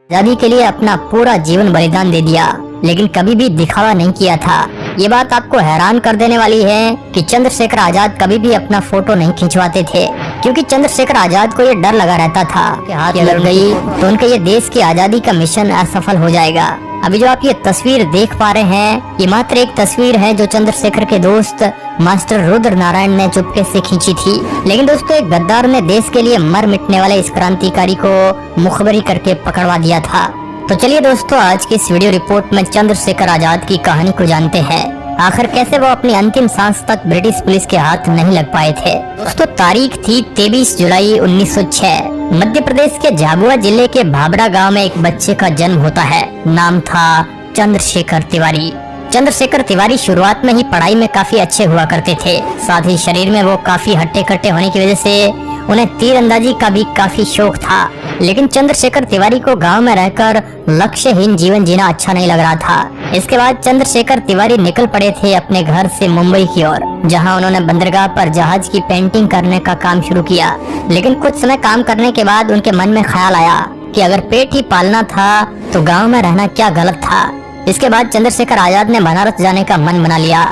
आजादी के लिए अपना पूरा जीवन बलिदान दे दिया, लेकिन कभी भी दिखावा नहीं किया था। ये बात आपको हैरान कर देने वाली है कि चंद्रशेखर आजाद कभी भी अपना फोटो नहीं खिंचवाते थे, क्योंकि चंद्रशेखर आजाद को ये डर लगा रहता था कि हाथ लग गई तो उनके ये देश की आजादी का मिशन असफल हो जाएगा। अभी जो आप ये तस्वीर देख पा रहे हैं, ये मात्र एक तस्वीर है जो चंद्रशेखर के दोस्त मास्टर रुद्र नारायण ने चुपके से खींची थी। लेकिन दोस्तों, एक गद्दार ने देश के लिए मर मिटने वाले इस क्रांतिकारी को मुखबरी करके पकड़वा दिया था। तो चलिए दोस्तों, आज की इस वीडियो रिपोर्ट में चंद्रशेखर आजाद की कहानी को जानते हैं। आखिर कैसे वो अपनी अंतिम सांस तक ब्रिटिश पुलिस के हाथ नहीं लग पाए थे। दोस्तों, तारीख थी 23 जुलाई 1906। मध्य प्रदेश के झाबुआ जिले के भाबरा गांव में एक बच्चे का जन्म होता है। नाम था चंद्रशेखर तिवारी। चंद्रशेखर तिवारी शुरुआत में ही पढ़ाई में काफी अच्छे हुआ करते थे। साथ ही शरीर में वो काफी हट्टे कट्टे होने की वजह से उन्हें तीरंदाजी का भी काफी शौक था। लेकिन चंद्रशेखर तिवारी को गांव में रहकर लक्ष्यहीन जीवन जीना अच्छा नहीं लग रहा था। इसके बाद चंद्रशेखर तिवारी निकल पड़े थे अपने घर से मुंबई की ओर, जहां उन्होंने बंदरगाह पर जहाज की पेंटिंग करने का काम शुरू किया। लेकिन कुछ समय काम करने के बाद उनके मन में ख्याल आया कि अगर पेट ही पालना था तो गाँव में रहना क्या गलत था। इसके बाद चंद्रशेखर आजाद ने बनारस जाने का मन बना लिया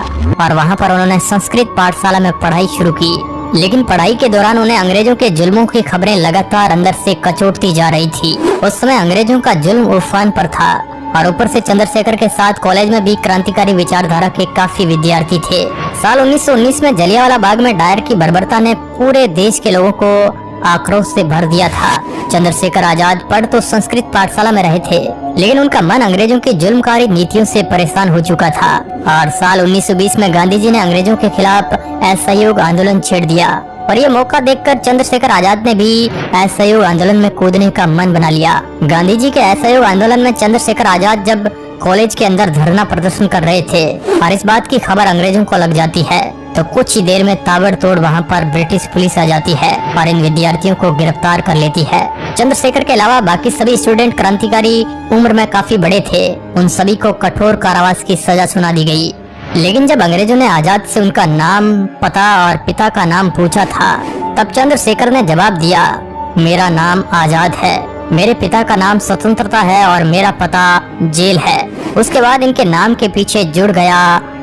और वहाँ पर उन्होंने संस्कृत पाठशाला में पढ़ाई शुरू की। लेकिन पढ़ाई के दौरान उन्हें अंग्रेजों के जुल्मों की खबरें लगातार अंदर से कचोटती जा रही थी। उस समय अंग्रेजों का जुल्म उफान पर था और ऊपर से चंद्रशेखर के साथ कॉलेज में भी क्रांतिकारी विचारधारा के काफी विद्यार्थी थे। साल 1919 में जलियांवाला बाग में डायर की बर्बरता ने पूरे देश के लोगों को आक्रोश से भर दिया था। चंद्रशेखर आजाद पढ़ तो संस्कृत पाठशाला में रहे थे, लेकिन उनका मन अंग्रेजों की जुल्मकारी नीतियों से परेशान हो चुका था और साल 1920 में गांधी जी ने अंग्रेजों के खिलाफ असहयोग आंदोलन छेड़ दिया और ये मौका देखकर चंद्रशेखर आजाद ने भी असहयोग आंदोलन में कूदने का मन बना लिया। गांधी जी के असहयोग आंदोलन में चंद्रशेखर आजाद जब कॉलेज के अंदर धरना प्रदर्शन कर रहे थे और इस बात की खबर अंग्रेजों को लग जाती है तो कुछ ही देर में ताबड़तोड़ वहां पर ब्रिटिश पुलिस आ जाती है और इन विद्यार्थियों को गिरफ्तार कर लेती है। चंद्रशेखर के अलावा बाकी सभी स्टूडेंट क्रांतिकारी उम्र में काफी बड़े थे। उन सभी को कठोर कारावास की सजा सुना दी गई। लेकिन जब अंग्रेजों ने आजाद से उनका नाम, पता और पिता का नाम पूछा था, तब चंद्रशेखर ने जवाब दिया, मेरा नाम आजाद है, मेरे पिता का नाम स्वतंत्रता है और मेरा पता जेल है। उसके बाद इनके नाम के पीछे जुड़ गया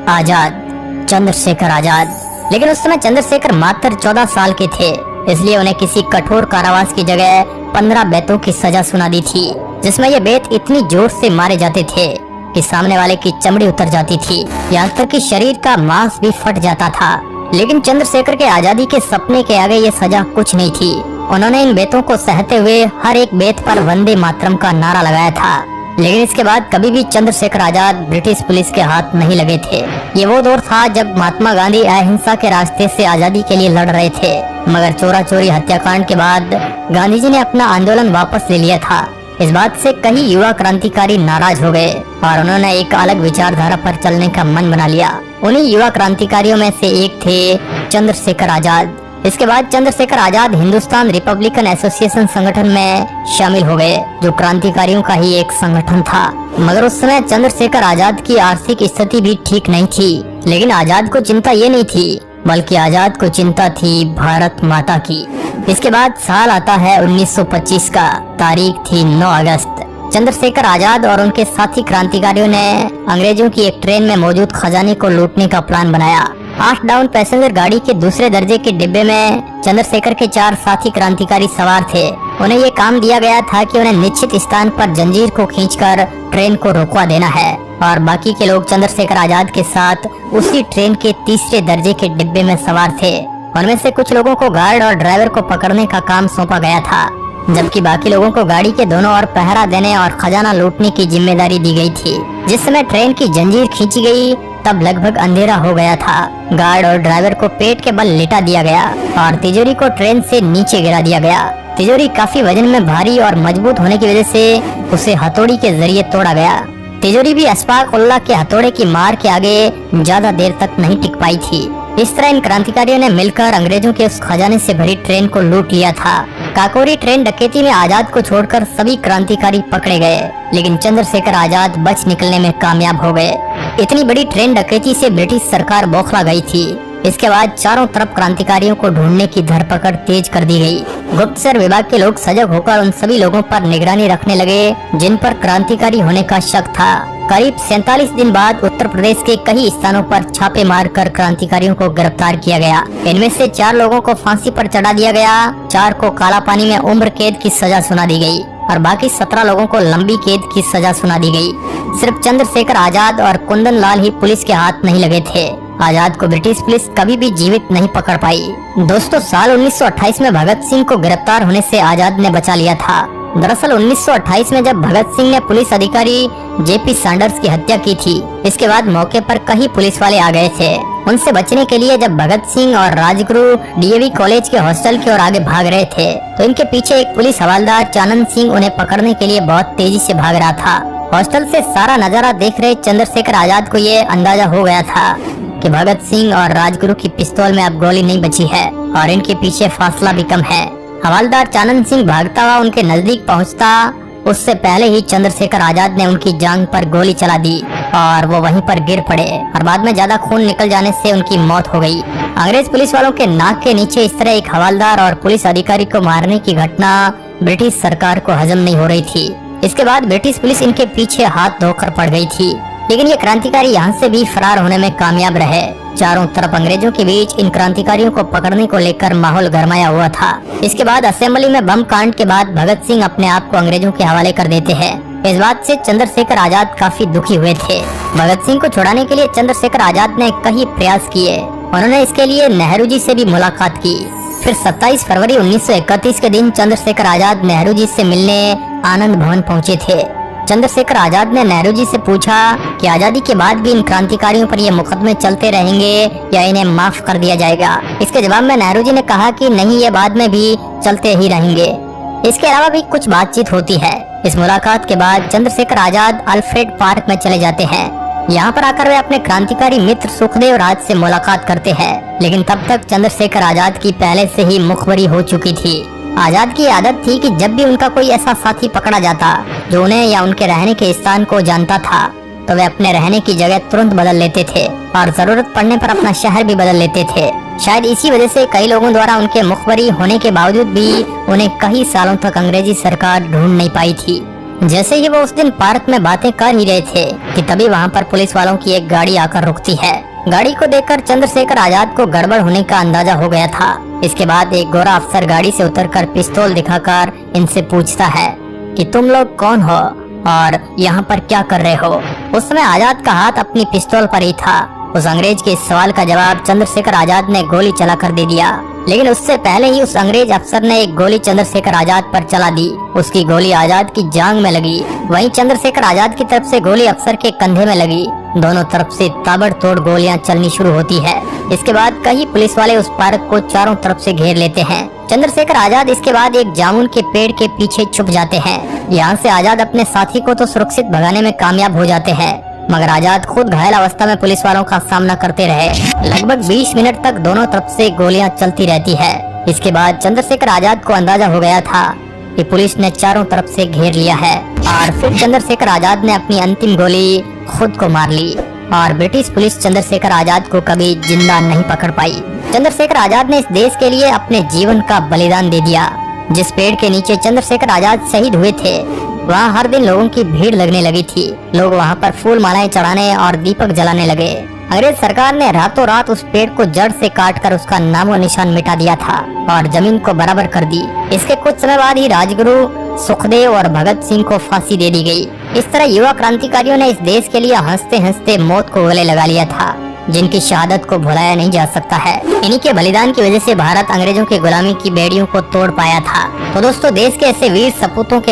आजाद, चंद्रशेखर आजाद। लेकिन उस समय चंद्रशेखर मात्र 14 साल के थे, इसलिए उन्हें किसी कठोर कारावास की जगह 15 बेतों की सजा सुना दी थी, जिसमें ये बेत इतनी जोर से मारे जाते थे कि सामने वाले की चमड़ी उतर जाती थी, यहाँ तक कि शरीर का मांस भी फट जाता था। लेकिन चंद्रशेखर के आजादी के सपने के आगे ये सजा कुछ नहीं थी। उन्होंने इन बेतों को सहते हुए हर एक बेत पर वंदे मातरम का नारा लगाया था। लेकिन इसके बाद कभी भी चंद्रशेखर आजाद ब्रिटिश पुलिस के हाथ नहीं लगे थे। ये वो दौर था जब महात्मा गांधी अहिंसा के रास्ते से आजादी के लिए लड़ रहे थे, मगर चोरा चोरी हत्याकांड के बाद गांधी जी ने अपना आंदोलन वापस ले लिया था। इस बात से कई युवा क्रांतिकारी नाराज हो गए और उन्होंने एक अलग विचारधारा पर चलने का मन बना लिया। उन्हीं युवा क्रांतिकारियों में से एक थे चंद्रशेखर आजाद। इसके बाद चंद्रशेखर आजाद हिंदुस्तान रिपब्लिकन एसोसिएशन संगठन में शामिल हो गए, जो क्रांतिकारियों का ही एक संगठन था। मगर उस समय चंद्रशेखर आजाद की आर्थिक स्थिति भी ठीक नहीं थी। लेकिन आजाद को चिंता ये नहीं थी, बल्कि आजाद को चिंता थी भारत माता की। इसके बाद साल आता है 1925 का। तारीख थी 9 अगस्त। चंद्रशेखर आजाद और उनके साथी क्रांतिकारियों ने अंग्रेजों की एक ट्रेन में मौजूद खजाने को लूटने का प्लान बनाया। 8 डाउन पैसेंजर गाड़ी के दूसरे दर्जे के डिब्बे में चंद्रशेखर के 4 साथी क्रांतिकारी सवार थे। उन्हें ये काम दिया गया था कि उन्हें निश्चित स्थान पर जंजीर को खींचकर ट्रेन को रोकवा देना है और बाकी के लोग चंद्रशेखर आजाद के साथ उसी ट्रेन के तीसरे दर्जे के डिब्बे में सवार थे। उनमें से कुछ लोगों को गार्ड और ड्राइवर को पकड़ने का काम सौंपा गया था, जबकि बाकी लोगों को गाड़ी के दोनों ओर पहरा देने और खजाना लूटने की जिम्मेदारी दी गई थी। जिस समय ट्रेन की जंजीर खींची गई तब लगभग अंधेरा हो गया था। गार्ड और ड्राइवर को पेट के बल लिटा दिया गया और तिजोरी को ट्रेन से नीचे गिरा दिया गया। तिजोरी काफी वजन में भारी और मजबूत होने की वजह से उसे हथौड़ी के जरिए तोड़ा गया। तिजोरी भी अशफाक उल्लाह के हथौड़े की मार के आगे ज्यादा देर तक नहीं टिक पाई थी। इस तरह इन क्रांतिकारियों ने मिलकर अंग्रेजों के उस खजाने से भरी ट्रेन को लूट लिया था। काकोरी ट्रेन डकैती में आजाद को छोड़कर सभी क्रांतिकारी पकड़े गए, लेकिन चंद्रशेखर आजाद बच निकलने में कामयाब हो गए। इतनी बड़ी ट्रेन डकैती से ब्रिटिश सरकार बौखला गई थी इसके बाद चारों तरफ क्रांतिकारियों को ढूंढने की धरपकड़ तेज कर दी गई। गुप्तचर विभाग के लोग सजग होकर उन सभी लोगों पर निगरानी रखने लगे जिन पर क्रांतिकारी होने का शक था। करीब 47 दिन बाद उत्तर प्रदेश के कई स्थानों पर छापे मारकर क्रांतिकारियों को गिरफ्तार किया गया। इनमें से 4 लोगों को फांसी पर चढ़ा दिया गया, 4 को काला पानी में उम्र कैद की सजा सुना दी गई और बाकी 17 लोगों को लंबी कैद की सजा सुना दी गई। सिर्फ चंद्रशेखर आजाद और कुंदन लाल ही पुलिस के हाथ नहीं लगे थे। आजाद को ब्रिटिश पुलिस कभी भी जीवित नहीं पकड़ पाई। दोस्तों, साल 1928 में भगत सिंह को गिरफ्तार होने से आजाद ने बचा लिया था। दरअसल 1928 में जब भगत सिंह ने पुलिस अधिकारी जेपी सैंडर्स की हत्या की थी, इसके बाद मौके पर कई पुलिस वाले आ गए थे। उनसे बचने के लिए जब भगत सिंह और राजगुरु डीएवी कॉलेज के हॉस्टल की ओर आगे भाग रहे थे तो इनके पीछे एक पुलिस हवलदार चानन सिंह उन्हें पकड़ने के लिए बहुत तेजी से भाग रहा था। हॉस्टल से सारा नजारा देख रहे चंद्रशेखर आजाद को ये अंदाजा हो गया था कि भगत सिंह और राजगुरु की पिस्तौल में अब गोली नहीं बची है और इनके पीछे फासला भी कम है। हवलदार चानन सिंह भागता हुआ उनके नजदीक पहुंचता, उससे पहले ही चंद्रशेखर आजाद ने उनकी जांघ पर गोली चला दी और वो वहीं पर गिर पड़े और बाद में ज्यादा खून निकल जाने से उनकी मौत हो गई। अंग्रेज पुलिस वालों के नाक के नीचे इस तरह एक हवलदार और पुलिस अधिकारी को मारने की घटना ब्रिटिश सरकार को हजम नहीं हो रही थी। इसके बाद ब्रिटिश पुलिस इनके पीछे हाथ धोकर पड़ गई थी, लेकिन ये क्रांतिकारी यहाँ से भी फरार होने में कामयाब रहे। चारों तरफ अंग्रेजों के बीच इन क्रांतिकारियों को पकड़ने को लेकर माहौल गरमाया हुआ था। इसके बाद असेंबली में बम कांड के बाद भगत सिंह अपने आप को अंग्रेजों के हवाले कर देते हैं। इस बात से चंद्रशेखर आजाद काफी दुखी हुए थे। भगत सिंह को छुड़ाने के लिए चंद्रशेखर आजाद ने कई प्रयास किए। उन्होंने इसके लिए नेहरू जी से भी मुलाकात की। फिर 27 फरवरी 1931 के दिन चंद्रशेखर आजाद नेहरू जी से मिलने आनंद भवन पहुँचे थे। चंद्रशेखर आजाद ने नेहरू जी से पूछा कि आजादी के बाद भी इन क्रांतिकारियों पर ये मुकदमे चलते रहेंगे या इन्हें माफ कर दिया जाएगा। इसके जवाब में नेहरू जी ने कहा कि नहीं, ये बाद में भी चलते ही रहेंगे। इसके अलावा भी कुछ बातचीत होती है। इस मुलाकात के बाद चंद्रशेखर आजाद अल्फ्रेड पार्क में चले जाते हैं। यहाँ पर आकर वे अपने क्रांतिकारी मित्र सुखदेव राज से मुलाकात करते हैं, लेकिन तब तक चंद्रशेखर आजाद की पहले से ही मुखबरी हो चुकी थी। आजाद की आदत थी कि जब भी उनका कोई ऐसा साथी पकड़ा जाता जो उन्हें या उनके रहने के स्थान को जानता था तो वे अपने रहने की जगह तुरंत बदल लेते थे और जरूरत पड़ने पर अपना शहर भी बदल लेते थे। शायद इसी वजह से कई लोगों द्वारा उनके मुखबरी होने के बावजूद भी उन्हें कई सालों तक अंग्रेजी सरकार ढूंढ नहीं पाई थी। जैसे ही वो उस दिन पार्क में बातें कर ही रहे थे कि तभी वहाँ पर पुलिस वालों की एक गाड़ी आकर रुकती है। गाड़ी को देखकर चंद्रशेखर आजाद को गड़बड़ होने का अंदाजा हो गया था। इसके बाद एक गोरा अफसर गाड़ी से उतरकर पिस्तौल दिखाकर इनसे पूछता है कि तुम लोग कौन हो और यहाँ पर क्या कर रहे हो। उस समय आजाद का हाथ अपनी पिस्तौल पर ही था। उस अंग्रेज के इस सवाल का जवाब चंद्रशेखर आजाद ने गोली चलाकर दे दिया, लेकिन उससे पहले ही उस अंग्रेज अफसर ने एक गोली चंद्रशेखर आजाद पर चला दी। उसकी गोली आजाद की जांघ में लगी, वहीं चंद्रशेखर आजाद की तरफ से गोली अफसर के कंधे में लगी। दोनों तरफ से ताबड़तोड़ गोलियां चलनी शुरू होती है। इसके बाद कई पुलिस वाले उस पार्क को चारों तरफ से घेर लेते हैं। चंद्रशेखर आजाद इसके बाद एक जामुन के पेड़ के पीछे छुप जाते हैं। यहाँ से आजाद अपने साथी को तो सुरक्षित भगाने में कामयाब हो जाते हैं, मगर आजाद खुद घायल अवस्था में पुलिस वालों का सामना करते रहे। लगभग 20 मिनट तक दोनों तरफ से गोलियां चलती रहती है। इसके बाद चंद्रशेखर आजाद को अंदाजा हो गया था कि पुलिस ने चारों तरफ से घेर लिया है और फिर चंद्रशेखर आजाद ने अपनी अंतिम गोली खुद को मार ली और ब्रिटिश पुलिस चंद्रशेखर आजाद को कभी जिंदा नहीं पकड़ पाई। चंद्रशेखर आजाद ने इस देश के लिए अपने जीवन का बलिदान दे दिया। जिस पेड़ के नीचे चंद्रशेखर आजाद शहीद हुए थे वहाँ हर दिन लोगों की भीड़ लगने लगी थी। लोग वहाँ पर फूल मालाएं चढ़ाने और दीपक जलाने लगे। अंग्रेज सरकार ने रातों रात उस पेड़ को जड़ से काटकर उसका नामो निशान मिटा दिया था और जमीन को बराबर कर दी। इसके कुछ समय बाद ही राजगुरु सुखदेव और भगत सिंह को फांसी दे दी गई। इस तरह युवा क्रांतिकारियों ने इस देश के लिए हंसते हंसते मौत को गले लगा लिया था, जिनकी शहादत को भुलाया नहीं जा सकता है। इन्हीं के बलिदान की वजह से भारत अंग्रेजों की गुलामी की बेड़ियों को तोड़ पाया था। तो दोस्तों, देश के ऐसे वीर सपूतों के